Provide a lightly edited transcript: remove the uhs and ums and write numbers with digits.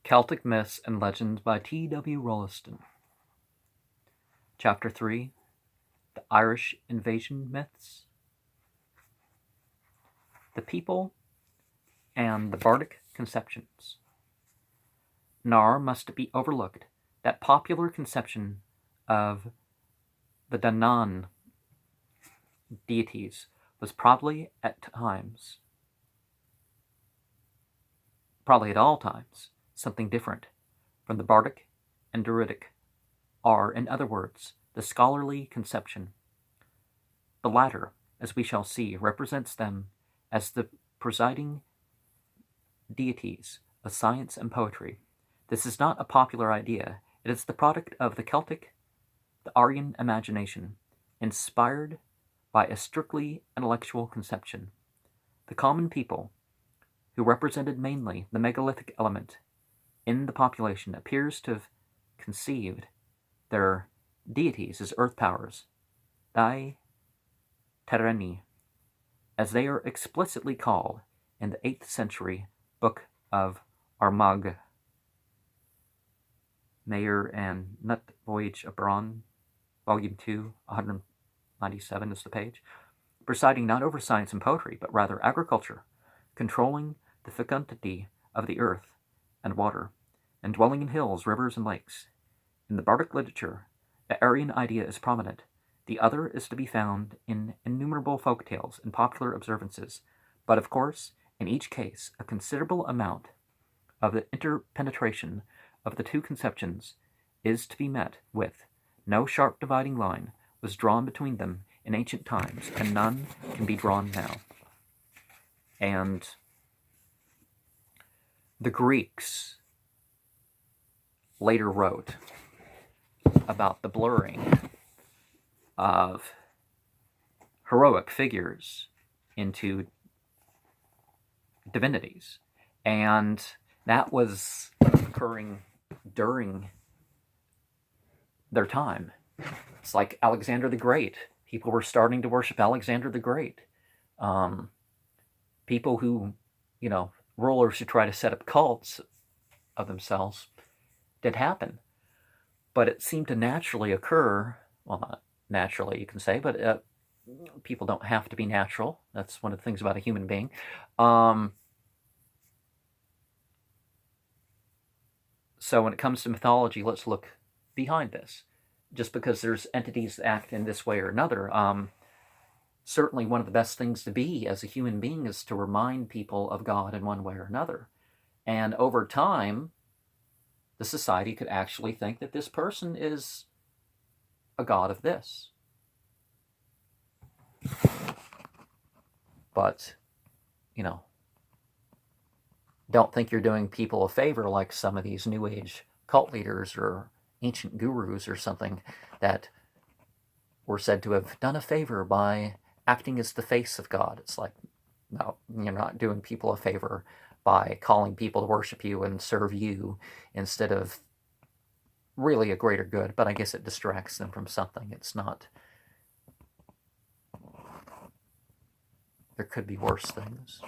Celtic Myths and Legends by T.W. Rolleston. Chapter 3, The Irish Invasion Myths. The People and the Bardic Conceptions. Nor must it be overlooked that popular conception of the Danann deities was probably at all times, something different from the Bardic and Druidic, are, in other words, the scholarly conception. The latter, as we shall see, represents them as the presiding deities of science and poetry. This is not a popular idea. It is the product of the Celtic, the Aryan imagination, inspired by a strictly intellectual conception. The common people, who represented mainly the megalithic element in the population, appears to have conceived their deities as earth powers, dai terreni, as they are explicitly called in the 8th century book of Armagh, Mayer and Nut Voyage of Braun, Volume 2, 197 is the page, presiding not over science and poetry, but rather agriculture, controlling the fecundity of the earth and water, and dwelling in hills, rivers, and lakes. In the Bardic literature, the Aryan idea is prominent. The other is to be found in innumerable folk tales and popular observances, but of course, in each case, a considerable amount of the interpenetration of the two conceptions is to be met with. No sharp dividing line was drawn between them in ancient times, and none can be drawn now. And the Greeks later wrote about the blurring of heroic figures into divinities, and that was occurring during their time. It's like Alexander the Great. People were starting to worship Alexander the Great. People who, rulers who try to set up cults of themselves did happen. But it seemed to naturally occur, well, not naturally, you can say, but people don't have to be natural. That's one of the things about a human being. So when it comes to mythology, let's look behind this. Just because there's entities that act in this way or another, certainly one of the best things to be as a human being is to remind people of God in one way or another. And over time, the society could actually think that this person is a god of this. But, don't think you're doing people a favor like some of these New Age cult leaders or ancient gurus or something that were said to have done a favor by acting as the face of God. It's like, no, you're not doing people a favor by calling people to worship you and serve you instead of really a greater good, but I guess it distracts them from something. It's not, there could be worse things.